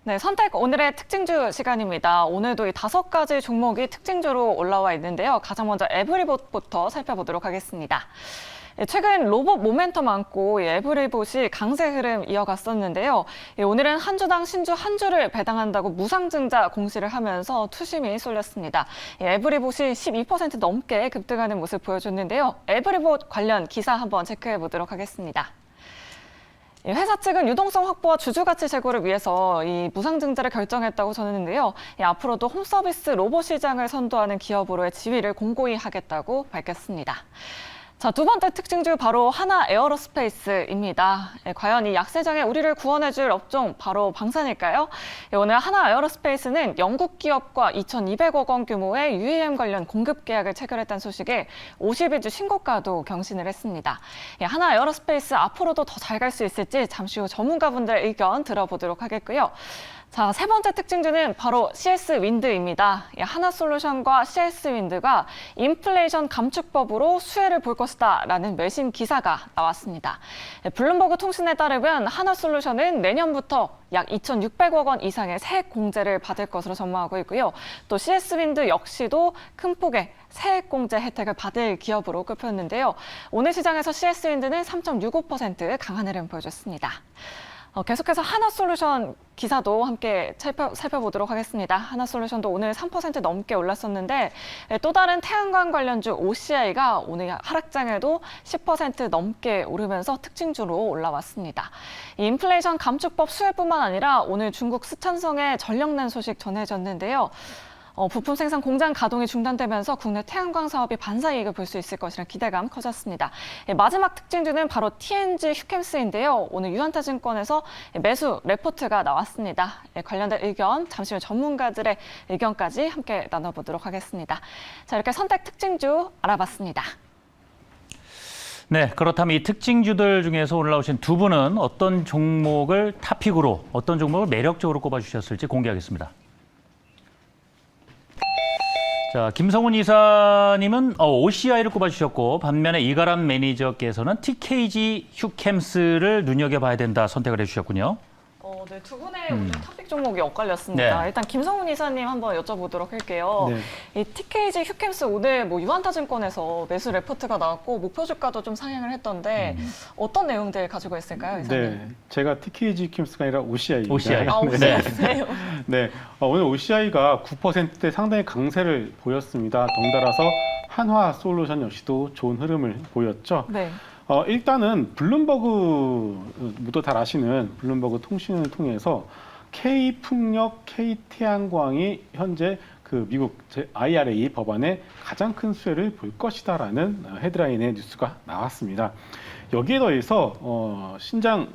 네, 선택 오늘의 특징주 시간입니다. 오늘도 이 5가지 종목이 특징주로 올라와 있는데요. 가장 먼저 에브리봇부터 살펴보도록 하겠습니다. 최근 로봇 모멘텀 안고 에브리봇이 강세 흐름 이어갔었는데요. 오늘은 한 주당 신주 한 주를 배당한다고 무상증자 공시를 하면서 투심이 쏠렸습니다. 에브리봇이 12% 넘게 급등하는 모습 보여줬는데요. 에브리봇 관련 기사 한번 체크해 보도록 하겠습니다. 회사 측은 유동성 확보와 주주가치 제고를 위해서 이 무상증자를 결정했다고 전했는데요. 앞으로도 홈서비스 로봇 시장을 선도하는 기업으로의 지위를 공고히 하겠다고 밝혔습니다. 자, 두 번째 특징주 바로 하나 에어로스페이스입니다. 과연 이 약세장에 우리를 구원해줄 업종 바로 방산일까요? 오늘 하나 에어로스페이스는 영국 기업과 2,200억 원 규모의 UAM 관련 공급 계약을 체결했다는 소식에 50일주 신고가도 경신을 했습니다. 하나 에어로스페이스 앞으로도 더 잘 갈 수 있을지 잠시 후 전문가분들 의견 들어보도록 하겠고요. 자, 세 번째 특징주는 바로 CS 윈드입니다. 하나솔루션과 CS 윈드가 인플레이션 감축법으로 수혜를 볼 것이다라는 매심 기사가 나왔습니다. 블룸버그 통신에 따르면 하나솔루션은 내년부터 약 2,600억 원 이상의 세액 공제를 받을 것으로 전망하고 있고요. 또 CS 윈드 역시도 큰 폭의 세액 공제 혜택을 받을 기업으로 꼽혔는데요. 오늘 시장에서 CS 윈드는 3.65% 강한 흐름 보여줬습니다. 계속해서 하나솔루션 기사도 함께 살펴보도록 하겠습니다. 하나솔루션도 오늘 3% 넘게 올랐었는데 또 다른 태양광 관련주 OCI가 오늘 하락장에도 10% 넘게 오르면서 특징주로 올라왔습니다. 이 인플레이션 감축법 수혜뿐만 아니라 오늘 중국 스촨성의 전력난 소식 전해졌는데요. 부품 생산 공장 가동이 중단되면서 국내 태양광 사업이 반사이익을 볼 수 있을 것이라는 기대감 커졌습니다. 마지막 특징주는 바로 TNG 휴캠스인데요. 오늘 유한타증권에서 매수 레포트가 나왔습니다. 관련된 의견, 잠시 후 전문가들의 의견까지 함께 나눠보도록 하겠습니다. 자, 이렇게 선택 특징주 알아봤습니다. 네, 그렇다면 이 특징주들 중에서 올라오신 두 분은 어떤 종목을 탑픽으로, 어떤 종목을 매력적으로 꼽아주셨을지 공개하겠습니다. 자, 김성훈 이사님은 OCI를 꼽아주셨고 반면에 이가람 매니저께서는 TKG 휴캠스를 눈여겨봐야 된다 선택을 해주셨군요. 네, 두 분의 오늘 탑픽 종목이 엇갈렸습니다. 네. 일단 김성훈 이사님 한번 여쭤보도록 할게요. 네. 이 TKG 휴캠스 오늘 유한타증권에서 매수 레포트가 나왔고 목표 주가도 좀 상향을 했던데 어떤 내용들 가지고 있을까요, 이사님? 네, 제가 TKG 킴스가 아니라 OCI입니다. OCI. 아, OCI세요? 네, 오늘 OCI가 9%대 상당히 강세를 보였습니다. 덩달아서 한화솔루션 역시도 좋은 흐름을 보였죠. 네. 일단은 블룸버그, 모두 잘 아시는 블룸버그 통신을 통해서 K풍력, K태양광이 현재 그 미국 IRA 법안에 가장 큰 수혜를 볼 것이다라는 헤드라인의 뉴스가 나왔습니다. 여기에 더해서 신장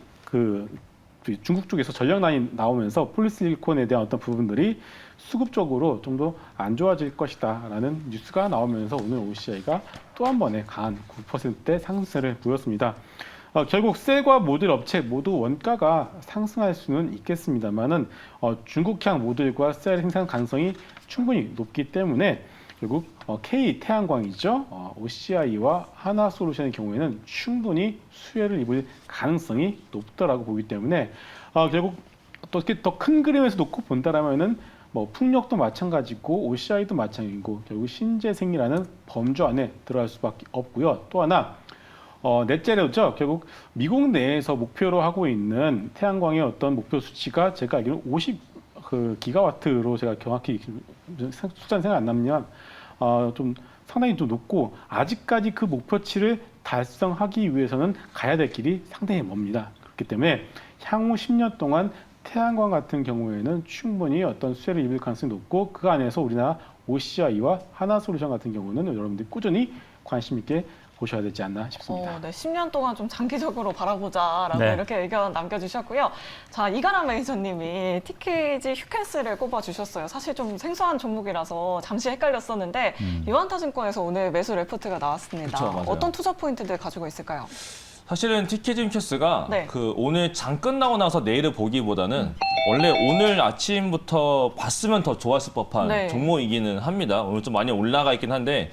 중국 쪽에서 전력난이 나오면서 폴리실리콘에 대한 어떤 부분들이 수급적으로 좀 더 안 좋아질 것이다라는 뉴스가 나오면서 오늘 OCI가 또 한 번의 강한 9%대 상승세를 보였습니다. 결국 셀과 모듈 업체 모두 원가가 상승할 수는 있겠습니다만은 중국향 모듈과 셀 생산 가능성이 충분히 높기 때문에 결국 K 태양광이죠. OCI와 하나솔루션의 경우에는 충분히 수혜를 입을 가능성이 높다라고 보기 때문에 결국 또 이렇게 더 큰 그림에서 놓고 본다라면은 뭐 풍력도 마찬가지고 OCI도 마찬가지고 결국 신재생이라는 범주 안에 들어갈 수밖에 없고요. 또 하나 넷째로죠. 결국 미국 내에서 목표로 하고 있는 태양광의 어떤 목표 수치가 제가 알기로 50 기가와트로 제가 정확히 숫자는 생각 안 나면 좀 상당히 좀 높고 아직까지 그 목표치를 달성하기 위해서는 가야 될 길이 상당히 멉니다. 그렇기 때문에 향후 10년 동안 태양광 같은 경우에는 충분히 어떤 수혜를 입을 가능성이 높고 그 안에서 우리나라 OCI와 하나솔루션 같은 경우는 여러분들이 꾸준히 관심 있게 보셔야 되지 않나 싶습니다. 네, 10년 동안 좀 장기적으로 바라보자라고 네. 이렇게 의견 남겨주셨고요. 자, 이가람 매니저님이 TKG 휴캠스를 꼽아주셨어요. 사실 좀 생소한 종목이라서 잠시 헷갈렸었는데 유한타증권에서 오늘 매수 레포트가 나왔습니다. 그쵸, 맞아요. 어떤 투자 포인트들 가지고 있을까요? 사실은 TKG 휴캠스가 네. 오늘 장 끝나고 나서 내일을 보기보다는 원래 오늘 아침부터 봤으면 더 좋았을 법한 네. 종목이기는 합니다. 오늘 좀 많이 올라가 있긴 한데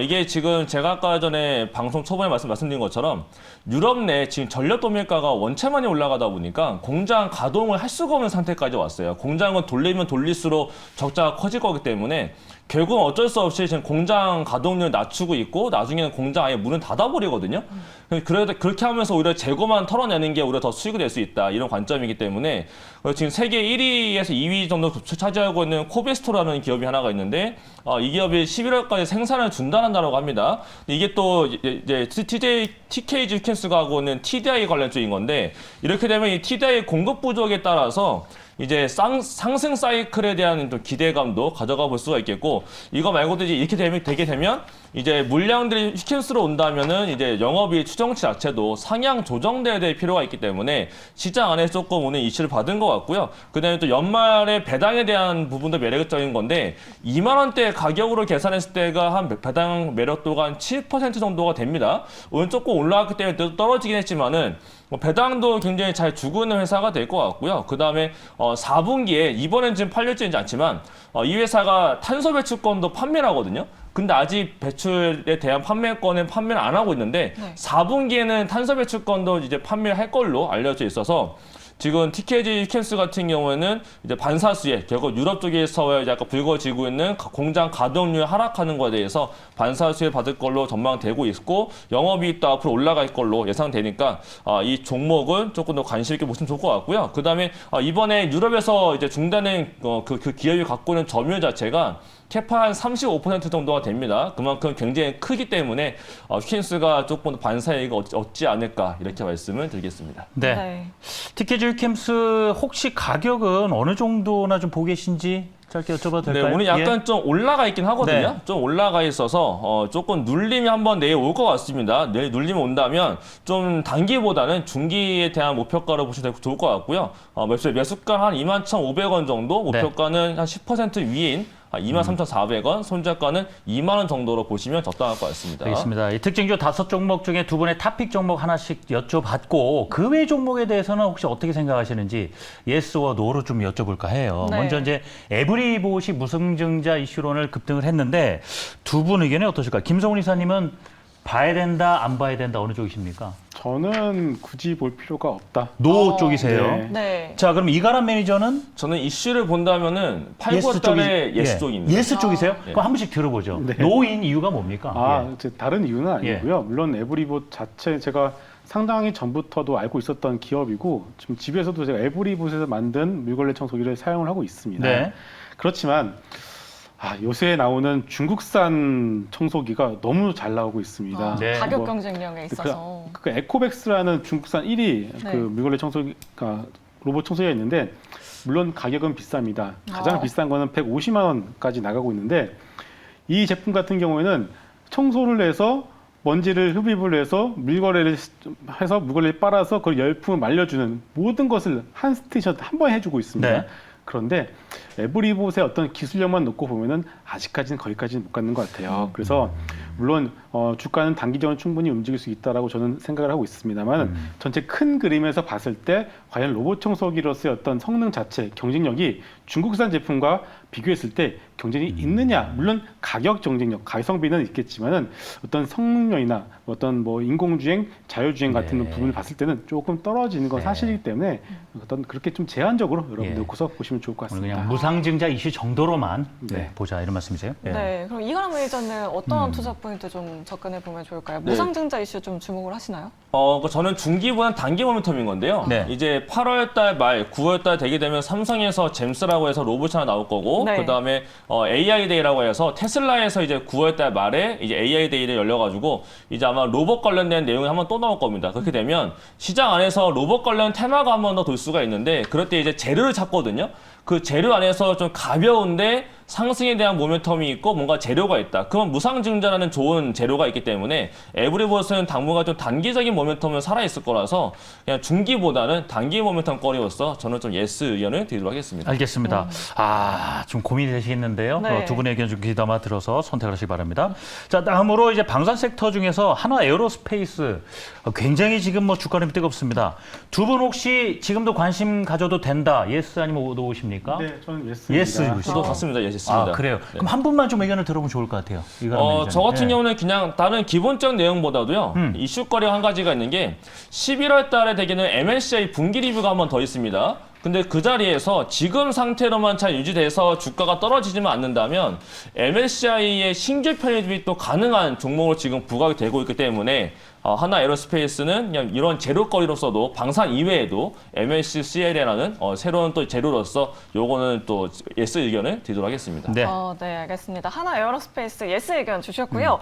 이게 지금 제가 아까 전에 방송 초반에 말씀드린 것처럼 유럽 내 지금 전력 도매가가 원체 많이 올라가다 보니까 공장 가동을 할 수가 없는 상태까지 왔어요. 공장은 돌리면 돌릴수록 적자가 커질 거기 때문에 결국은 어쩔 수 없이 지금 공장 가동률 낮추고 있고 나중에는 공장 아예 문을 닫아버리거든요. 그렇게 하면서 오히려 재고만 털어내는 게 오히려 더 수익이 될 수 있다. 이런 관점이기 때문에 지금 세계 1위에서 2위 정도 차지하고 있는 코베스토라는 기업이 하나가 있는데 이 기업이 11월까지 생산을 중단한다고 합니다. 이게 또 이제 TKG 휴켄스가 하고 있는 TDI 관련 쪽인 건데 이렇게 되면 이 TDI 공급 부족에 따라서 이제 상승 사이클에 대한 좀 기대감도 가져가 볼 수가 있겠고 이거 말고도 이제 이렇게 되게 되면 이제 물량들이 휴켄스로 온다면은 이제 영업이익 추정치 자체도 상향 조정돼야 될 필요가 있기 때문에 시장 안에서 조금 오늘 이슈를 받은 것 같고요. 그다음에 또 연말에 배당에 대한 부분도 매력적인 건데 2만 원대 가격으로 계산했을 때가 한 배당 매력도가 한 7% 정도가 됩니다. 오늘 조금 올라왔기 때문에 또 떨어지긴 했지만은 배당도 굉장히 잘 주고 있는 회사가 될 것 같고요. 그 다음에 4분기에 이번엔 지금 팔릴지는 않지만 이 회사가 탄소 배출권도 판매를 하거든요. 근데 아직 배출에 대한 판매권은 판매를 안 하고 있는데 네. 4분기에는 탄소 배출권도 이제 판매를 할 걸로 알려져 있어서 지금 TKG 휴켄스 같은 경우에는 이제 반사수에 결국 유럽 쪽에서 약간 불거지고 있는 공장 가동률 하락하는 것에 대해서 반사수에 받을 걸로 전망되고 있고 영업이익도 앞으로 올라갈 걸로 예상되니까 이 종목은 조금 더 관심 있게 보시면 좋을 것 같고요. 그다음에 이번에 유럽에서 이제 중단된 그 기업이 갖고 있는 점유율 자체가 캐파 한 35% 정도가 됩니다. 그만큼 굉장히 크기 때문에 휴켄스가 조금 더 반사이익을 얻지 않을까 이렇게 말씀을 드리겠습니다. 네. 네. TKG 휴켄스 혹시 가격은 어느 정도나 좀 보고 계신지 짧게 여쭤봐도 네, 될까요? 오늘 약간 예. 좀 올라가 있긴 하거든요. 네. 좀 올라가 있어서 조금 눌림이 한번 내일 올 것 같습니다. 내일 눌림이 온다면 좀 단기보다는 중기에 대한 목표가로 보시면 좋을 것 같고요. 매수가 한 21,500원 정도, 목표가는 한 10% 위인 23,400원, 손절가는 2만 원 정도로 보시면 적당할 것 같습니다. 알겠습니다. 이 특징주 5종목 중에 두 분의 탑픽 종목 하나씩 여쭤봤고 그 외 종목에 대해서는 혹시 어떻게 생각하시는지 예스와 노로 좀 여쭤볼까 해요. 네. 먼저 이제 에브리봇이 무승증자 이슈론을 급등을 했는데 두 분 의견이 어떠실까요? 김성훈 이사님은 봐야 된다, 안 봐야 된다 어느 쪽이십니까? 저는 굳이 볼 필요가 없다. 노 쪽이세요. 네. 네. 자, 그럼 이가람 매니저는 저는 이슈를 본다면은 8, 예스 9월 쪽이 달에 예스 쪽입니다. 예스 쪽이세요? 네. 그럼 한 번씩 들어보죠. 네. 노인 이유가 뭡니까? 예. 이제 다른 이유는 아니고요. 물론 에브리봇 자체 제가 상당히 전부터도 알고 있었던 기업이고 지금 집에서도 제가 에브리봇에서 만든 물걸레 청소기를 사용을 하고 있습니다. 네. 그렇지만 요새 나오는 중국산 청소기가 너무 잘 나오고 있습니다. 네. 가격 뭐, 경쟁력에 있어서. 그 에코백스라는 중국산 1위 네. 그 물걸레 청소기가 로봇 청소기가 있는데 물론 가격은 비쌉니다. 가장 비싼 거는 150만 원까지 나가고 있는데 이 제품 같은 경우에는 청소를 해서 먼지를 흡입을 해서 물걸레를 빨아서 그 열풍을 말려주는 모든 것을 한 스테이션 한 번 해주고 있습니다. 네. 그런데 에브리봇의 어떤 기술력만 놓고 보면은 아직까지는 거기까지는 못 가는 것 같아요. 그래서 물론 주가는 단기적으로 충분히 움직일 수 있다라고 저는 생각을 하고 있습니다만 전체 큰 그림에서 봤을 때 과연 로봇 청소기로서의 어떤 성능 자체, 경쟁력이 중국산 제품과 비교했을 때 경쟁이 있느냐? 물론 가격 경쟁력, 가성비는 있겠지만은 어떤 성능력이나 어떤 뭐 인공주행, 자율주행 같은 네. 부분을 봤을 때는 조금 떨어지는 건 네. 사실이기 때문에 어떤 그렇게 좀 제한적으로 여러분 예. 놓고서 보시면 좋을 것 오늘 같습니다. 그냥 무상증자 이슈 정도로만 네. 보자 이런 말씀이세요? 예. 네. 그럼 이가람 매니저는 어떤 투자 포인트 좀 접근해 보면 좋을까요? 무상증자 이슈 좀 주목을 하시나요? 저는 중기보다는 단기 모멘텀인 건데요. 네. 이제 8월달 말, 9월달 되게 되면 삼성에서 잼스라고 해서 로봇이 하나 나올 거고, 네. 그 다음에 AI 데이라고 해서 테슬라에서 이제 9월달 말에 이제 AI 데이를 열려가지고 이제 아마 로봇 관련된 내용이 한번 또 나올 겁니다. 그렇게 되면 시장 안에서 로봇 관련 테마가 한 번 더 돌 수가 있는데, 그럴 때 이제 재료를 찾거든요. 그 재료 안에서 좀 가벼운데 상승에 대한 모멘텀이 있고 뭔가 재료가 있다. 그건 무상증자라는 좋은 재료가 있기 때문에 에브리봇은 당분간 좀 단기적인 모멘텀은 살아있을 거라서 그냥 중기보다는 단기 모멘텀 거리로서 저는 좀 예스 의견을 드리도록 하겠습니다. 알겠습니다. 좀 고민이 되시겠는데요. 네. 두 분의 의견 좀 귀담아 들어서 선택을 하시기 바랍니다. 자, 다음으로 이제 방산 섹터 중에서 하나 에어로스페이스 굉장히 지금 뭐 주가는 뜨겁습니다. 두 분 혹시 지금도 관심 가져도 된다. 예스 아니면 노우십니까? 네, 저는 예스입니다. 예스. 저도 같습니다. 예스입니다. 그래요. 네. 그럼 한 분만 좀 의견을 들어보면 좋을 것 같아요. 이거는 매니저님. 저 같은 예. 경우는 그냥 다른 기본적 내용보다도요. 이슈거리가 한 가지가 있는 게 11월 달에 되기는 MSCI 분기 리뷰가 한 번 더 있습니다. 근데 그 자리에서 지금 상태로만 잘 유지돼서 주가가 떨어지지만 않는다면 MSCI의 신규 편입이 또 가능한 종목으로 지금 부각이 되고 있기 때문에 하나 에어로스페이스는 그냥 이런 재료거리로서도 방산 이외에도 MSCL이라는 새로운 또 재료로서 요거는 또 예스 의견을 드리도록 하겠습니다. 네. 네, 알겠습니다. 하나 에어로스페이스 예스 의견 주셨고요.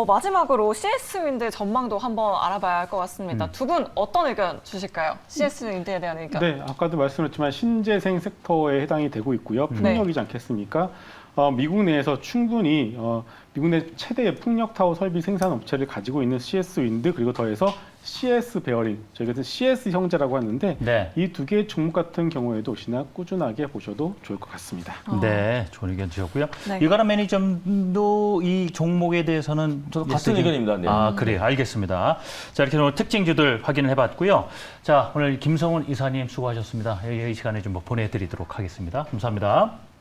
마지막으로 CS 윈드 전망도 한번 알아봐야 할 것 같습니다. 두 분 어떤 의견 주실까요? CS 윈드에 대한 의견. 네, 아까도 말씀드렸지만 신재생 섹터에 해당이 되고 있고요. 풍력이지 않겠습니까? 미국 내에서 충분히 미국 내 최대의 풍력 타워 설비 생산 업체를 가지고 있는 CS 윈드 그리고 더해서 CS 베어링 저희가 CS 형제라고 하는데 네. 이 두 개의 종목 같은 경우에도 혹시나 꾸준하게 보셔도 좋을 것 같습니다. 네, 좋은 의견 주셨고요. 네. 이가람 매니저도 이 종목에 대해서는 저도 예스 같은 의견입니다. 네. 그래요. 알겠습니다. 자, 이렇게 오늘 특징주들 확인을 해봤고요. 자, 오늘 김성훈 이사님 수고하셨습니다. 이 시간에 좀 보내드리도록 하겠습니다. 감사합니다.